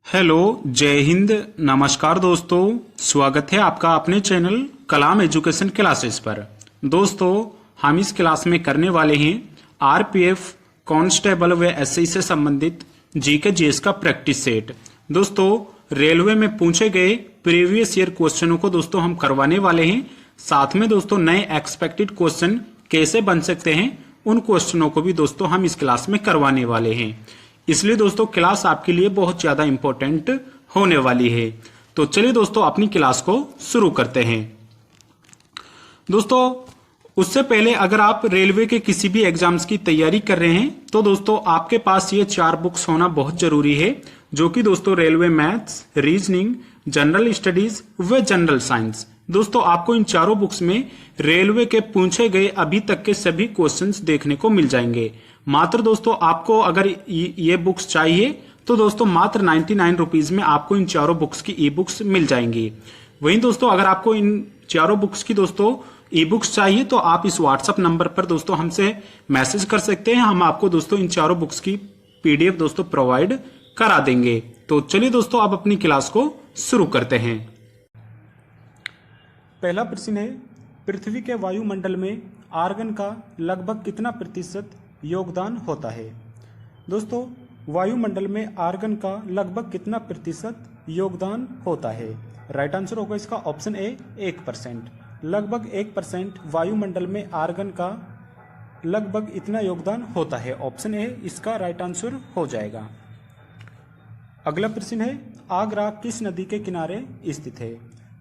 Hello, जय हिंद, नमस्कार दोस्तों। स्वागत है आपका अपने चैनल कलाम एजुकेशन क्लासेस पर। दोस्तों, हम इस क्लास में करने वाले हैं आरपीएफ कांस्टेबल व एसआई से संबंधित जीके जीएस का प्रैक्टिस सेट। दोस्तों, रेलवे में पूछे गए प्रीवियस ईयर क्वेश्चनों को दोस्तों हम करवाने वाले हैं। साथ में दोस्तों नए एक्सपेक्टेड क्वेश्चन कैसे बन सकते हैं उन क्वेश्चनों को भी दोस्तों हम इस क्लास में करवाने वाले हैं। इसलिए दोस्तों क्लास आपके लिए बहुत ज्यादा इंपॉर्टेंट होने वाली है। तो चलिए दोस्तों अपनी क्लास को शुरू करते हैं। दोस्तों, उससे पहले अगर आप रेलवे के किसी भी एग्जाम्स की तैयारी कर रहे हैं तो दोस्तों आपके पास ये 4 बुक्स होना बहुत जरूरी है, जो कि दोस्तों railway maths, reasoning, general studies व जनरल साइंस। दोस्तों आपको इन चारों बुक्स में रेलवे के पूछे गए अभी तक के सभी क्वेश्चंस देखने को मिल जाएंगे। मात्र दोस्तों आपको अगर ये बुक्स चाहिए तो दोस्तों मात्र 99 रुपीज में आपको इन चारों बुक्स की ई बुक्स मिल जाएंगी। वहीं दोस्तों अगर आपको इन चारों बुक्स की दोस्तों ई बुक्स चाहिए तो आप इस व्हाट्सएप नंबर पर दोस्तों हमसे मैसेज कर सकते हैं। हम आपको दोस्तों इन चारों बुक्स की पीडीएफ दोस्तों प्रोवाइड करा देंगे। तो चलिए दोस्तों आप अपनी क्लास को शुरू करते हैं। पहला प्रश्न है, पृथ्वी के वायुमंडल में आर्गन का लगभग कितना प्रतिशत योगदान होता है? दोस्तों, वायुमंडल में आर्गन का लगभग कितना प्रतिशत योगदान होता है? राइट आंसर होगा इसका ऑप्शन ए 1%। लगभग 1% वायुमंडल में आर्गन का लगभग इतना योगदान होता है। ऑप्शन ए इसका राइट आंसर हो जाएगा। अगला प्रश्न है, आगरा किस नदी के किनारे स्थित है?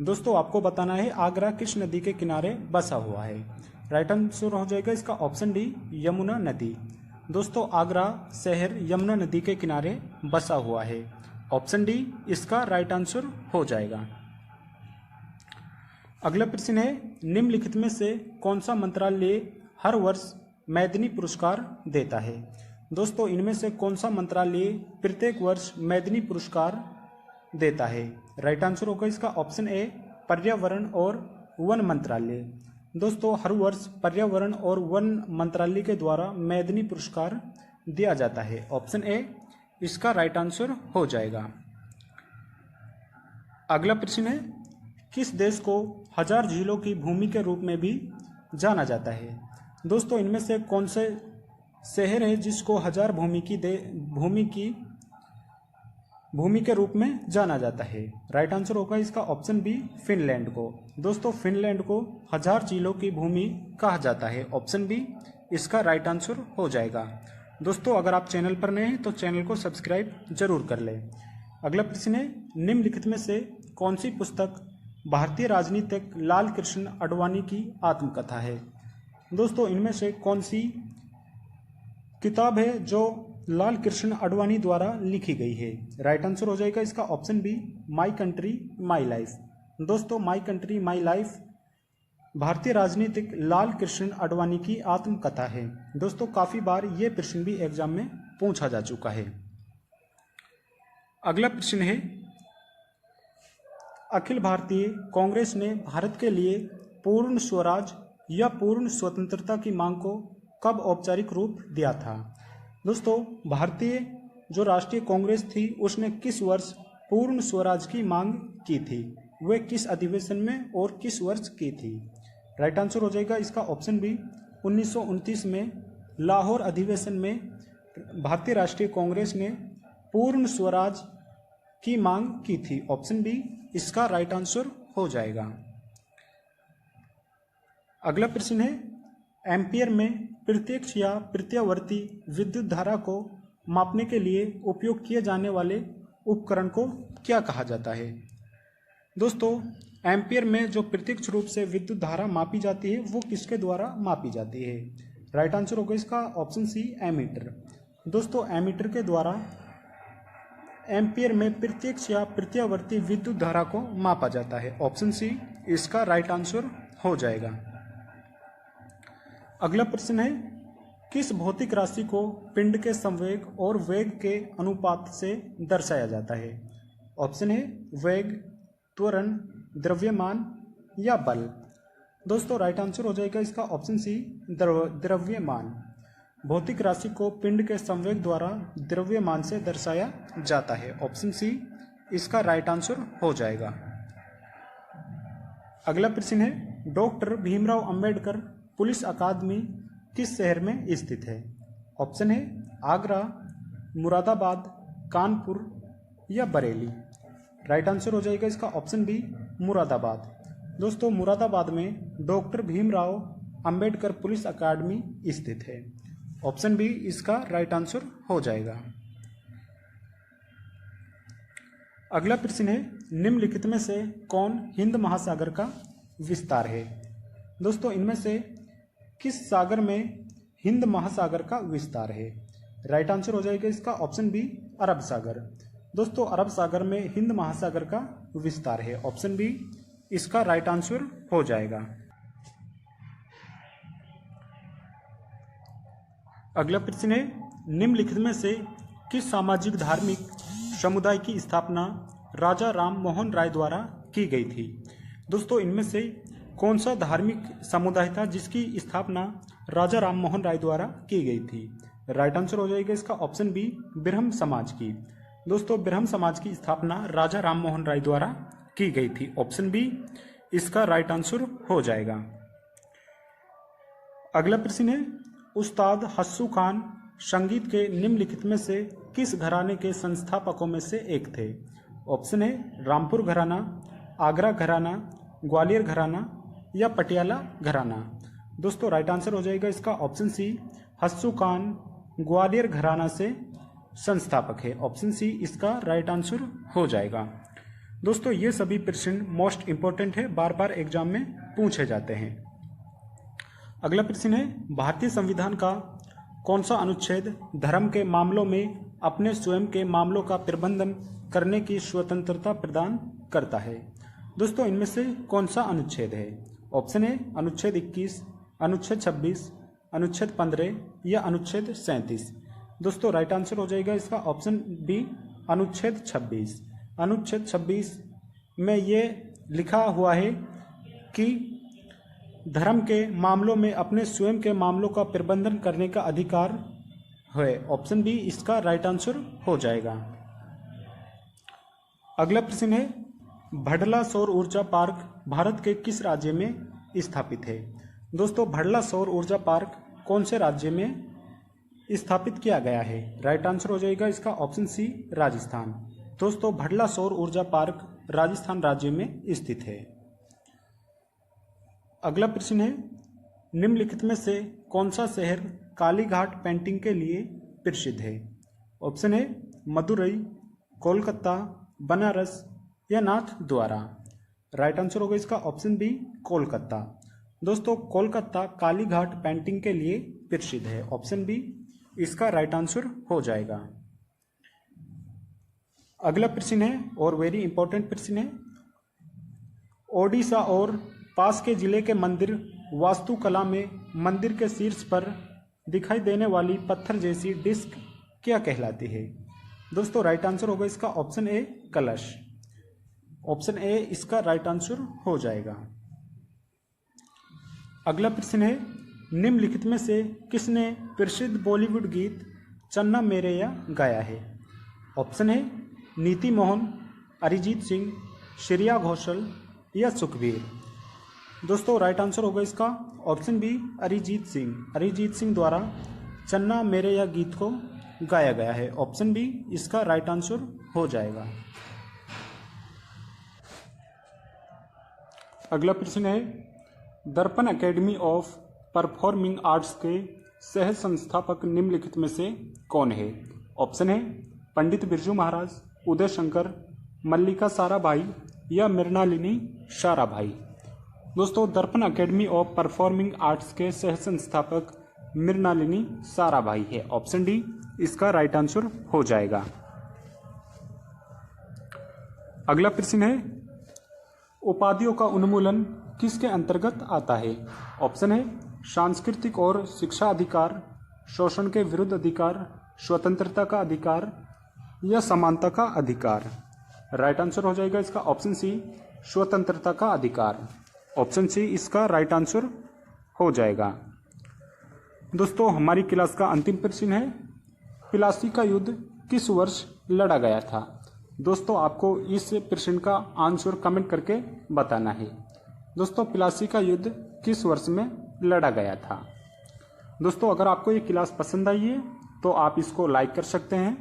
दोस्तों आपको बताना है आगरा किस नदी के किनारे बसा हुआ है। राइट आंसर हो जाएगा इसका ऑप्शन डी यमुना नदी। दोस्तों आगरा शहर यमुना नदी के किनारे बसा हुआ है। ऑप्शन डी इसका राइट आंसर हो जाएगा। अगला प्रश्न है, निम्नलिखित में से कौन सा मंत्रालय हर वर्ष मैदिनी पुरस्कार देता है? दोस्तों इनमें से कौन सा मंत्रालय प्रत्येक वर्ष मैदिनी पुरस्कार देता है? राइट आंसर होगा इसका ऑप्शन ए पर्यावरण और वन मंत्रालय। दोस्तों हर वर्ष पर्यावरण और वन मंत्रालय के द्वारा मैदिनी पुरस्कार दिया जाता है। ऑप्शन ए इसका राइट आंसर हो जाएगा। अगला प्रश्न है, किस देश को 1000 झीलों की भूमि के रूप में भी जाना जाता है? दोस्तों इनमें से कौन से शहर है जिसको 1000 भूमि के रूप में जाना जाता है? राइट आंसर होगा इसका ऑप्शन बी फिनलैंड को। दोस्तों फिनलैंड को 1000 झीलों की भूमि कहा जाता है। ऑप्शन बी इसका राइट आंसर हो जाएगा। दोस्तों अगर आप चैनल पर नए हैं तो चैनल को सब्सक्राइब जरूर कर लें। अगला प्रश्न है, निम्नलिखित में से कौन सी पुस्तक भारतीय राजनीतिक लाल कृष्ण आडवाणी की आत्मकथा है? दोस्तों इनमें से कौन सी किताब है जो लाल कृष्ण आडवाणी द्वारा लिखी गई है? राइट आंसर हो जाएगा इसका option be my country my life. दोस्तों माई कंट्री माई लाइफ भारतीय राजनीतिक लाल कृष्ण आडवाणी की आत्मकथा है। दोस्तों काफी बार ये प्रश्न भी एग्जाम में पूछा जा चुका है। अगला प्रश्न है, अखिल भारतीय कांग्रेस ने भारत के लिए पूर्ण स्वराज या पूर्ण स्वतंत्रता की मांग को कब औपचारिक रूप दिया था? दोस्तों भारतीय जो राष्ट्रीय कांग्रेस थी उसने किस वर्ष पूर्ण स्वराज की मांग की थी? वह किस अधिवेशन में और किस वर्ष की थी? राइट आंसर हो जाएगा इसका ऑप्शन बी 1929 में लाहौर अधिवेशन में भारतीय राष्ट्रीय कांग्रेस ने पूर्ण स्वराज की मांग की थी। ऑप्शन बी इसका राइट आंसर हो जाएगा। अगला प्रश्न है, एम्पियर में प्रत्यक्ष या प्रत्यावर्ती विद्युत धारा को मापने के लिए उपयोग किए जाने वाले उपकरण को क्या कहा जाता है? दोस्तों एम्पियर में जो प्रत्यक्ष रूप से विद्युत धारा मापी जाती है वो किसके द्वारा मापी जाती है? राइट आंसर होगा इसका ऑप्शन सी एमीटर। दोस्तों एमीटर के द्वारा एम्पियर में प्रत्यक्ष या प्रत्यावर्ती विद्युत धारा को मापा जाता है। ऑप्शन सी इसका राइट आंसर हो जाएगा। अगला प्रश्न है, किस भौतिक राशि को पिंड के संवेग और वेग के अनुपात से दर्शाया जाता है? ऑप्शन है वेग, त्वरण, द्रव्यमान या बल। दोस्तों राइट आंसर हो जाएगा इसका ऑप्शन सी द्रव्यमान। भौतिक राशि को पिंड के संवेग द्वारा द्रव्यमान से दर्शाया जाता है। ऑप्शन सी इसका राइट आंसर हो जाएगा। अगला प्रश्न है, डॉक्टर भीमराव अंबेडकर पुलिस अकादमी किस शहर में स्थित है? ऑप्शन है आगरा, मुरादाबाद, कानपुर या बरेली। राइट आंसर हो जाएगा इसका ऑप्शन बी, मुरादाबाद। दोस्तों, मुरादाबाद में डॉक्टर भीमराव अंबेडकर पुलिस अकादमी स्थित है। ऑप्शन बी इसका राइट आंसर हो जाएगा। अगला प्रश्न है, निम्नलिखित में से कौन हिंद महासागर का विस्तार है? दोस्तों, इनमें से किस सागर में हिंद महासागर का विस्तार है? राइट आंसर हो जाएगा इसका ऑप्शन बी, अरब सागर। दोस्तों, अरब सागर में हिंद महासागर का विस्तार है। ऑप्शन बी इसका राइट आंसर हो जाएगा। अगला प्रश्न है, निम्नलिखित में से किस सामाजिक धार्मिक समुदाय की स्थापना राजा राम मोहन राय द्वारा की गई थी? दोस्तों, इनमें से कौन सा धार्मिक समुदाय था जिसकी स्थापना राजा राम मोहन राय द्वारा की गई थी? राइट आंसर हो जाएगा इसका ऑप्शन बी, ब्रह्म समाज की। दोस्तों, ब्रह्म समाज की स्थापना राजा राम मोहन राय द्वारा की गई थी। ऑप्शन बी इसका राइट आंसर हो जाएगा। अगला प्रश्न है, उस्ताद हस्सू खान संगीत के निम्नलिखित में से किस घराने के संस्थापकों में से एक थे? ऑप्शन है रामपुर घराना, आगरा घराना, ग्वालियर घराना या पटियाला घराना। दोस्तों, राइट आंसर हो जाएगा इसका ऑप्शन सी, हस्सू खान ग्वालियर घराना से संस्थापक है। ऑप्शन सी इसका राइट आंसर हो जाएगा। दोस्तों, ये सभी प्रश्न मोस्ट इंपोर्टेंट है, बार बार एग्जाम में पूछे जाते हैं। अगला प्रश्न है, भारतीय संविधान का कौन सा अनुच्छेद धर्म के मामलों में अपने स्वयं के मामलों का प्रबंधन करने की स्वतंत्रता प्रदान करता है? दोस्तों, इनमें से कौन सा अनुच्छेद है? ऑप्शन है अनुच्छेद 21, अनुच्छेद 26, अनुच्छेद 15 या अनुच्छेद 37। दोस्तों, राइट आंसर हो जाएगा इसका ऑप्शन बी, अनुच्छेद 26। अनुच्छेद 26 में ये लिखा हुआ है कि धर्म के मामलों में अपने स्वयं के मामलों का प्रबंधन करने का अधिकार है। ऑप्शन बी इसका राइट आंसर हो जाएगा। अगला प्रश्न है, भडला सौर ऊर्जा पार्क भारत के किस राज्य में स्थापित है? दोस्तों, भडला सौर ऊर्जा पार्क कौन से राज्य में स्थापित किया गया है? राइट आंसर हो जाएगा इसका ऑप्शन सी, राजस्थान। दोस्तों, भडला सौर ऊर्जा पार्क राजस्थान राज्य में स्थित है। अगला प्रश्न है, निम्नलिखित में से कौन सा शहर कालीघाट पेंटिंग के लिए प्रसिद्ध है? ऑप्शन है मदुरई, कोलकाता, बनारस या नाथ द्वारा। राइट आंसर होगा इसका ऑप्शन बी, कोलकाता। दोस्तों, कोलकाता कालीघाट पेंटिंग के लिए प्रसिद्ध है। ऑप्शन बी इसका राइट आंसर हो जाएगा। अगला प्रश्न है और वेरी इंपॉर्टेंट प्रश्न है, ओडिशा और पास के जिले के मंदिर वास्तुकला में मंदिर के शीर्ष पर दिखाई देने वाली पत्थर जैसी डिस्क क्या कहलाती है? दोस्तों, राइट आंसर होगा इसका ऑप्शन ए, कलश। ऑप्शन ए इसका राइट आंसर हो जाएगा। अगला प्रश्न है, निम्नलिखित में से किसने प्रसिद्ध बॉलीवुड गीत चन्ना मेरेया गाया है? ऑप्शन है नीति मोहन, अरिजीत सिंह, श्रेया घोषाल या सुखबीर। दोस्तों, राइट आंसर होगा इसका ऑप्शन बी, अरिजीत सिंह। अरिजीत सिंह द्वारा चन्ना मेरेया गीत को गाया गया है। ऑप्शन बी इसका राइट आंसर हो जाएगा। अगला प्रश्न है, दर्पण एकेडमी ऑफ परफॉर्मिंग आर्ट्स के सह संस्थापक निम्नलिखित में से कौन है? ऑप्शन है पंडित बिरजू महाराज, उदय शंकर, मल्लिका साराभाई या मृणालिनी साराभाई। दोस्तों, दर्पण एकेडमी ऑफ परफॉर्मिंग आर्ट्स के सह संस्थापक मृणालिनी साराभाई है। ऑप्शन डी इसका राइट आंसर हो जाएगा। अगला प्रश्न है, उपाधियों का उन्मूलन किसके अंतर्गत आता है? ऑप्शन है सांस्कृतिक और शिक्षा अधिकार, शोषण के विरुद्ध अधिकार, स्वतंत्रता का अधिकार या समानता का अधिकार। राइट आंसर हो जाएगा इसका ऑप्शन सी, स्वतंत्रता का अधिकार। ऑप्शन सी इसका राइट आंसर हो जाएगा। दोस्तों, हमारी क्लास का अंतिम प्रश्न है, प्लासी का युद्ध किस वर्ष लड़ा गया था? दोस्तों आपको इस प्रश्न का आंसर कमेंट करके बताना है। दोस्तों प्लासी का युद्ध किस वर्ष में लड़ा गया था? दोस्तों अगर आपको ये क्लास पसंद आई है तो आप इसको लाइक कर सकते हैं।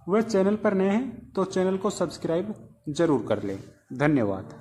वह चैनल पर नए हैं तो चैनल को सब्सक्राइब जरूर कर लें। धन्यवाद।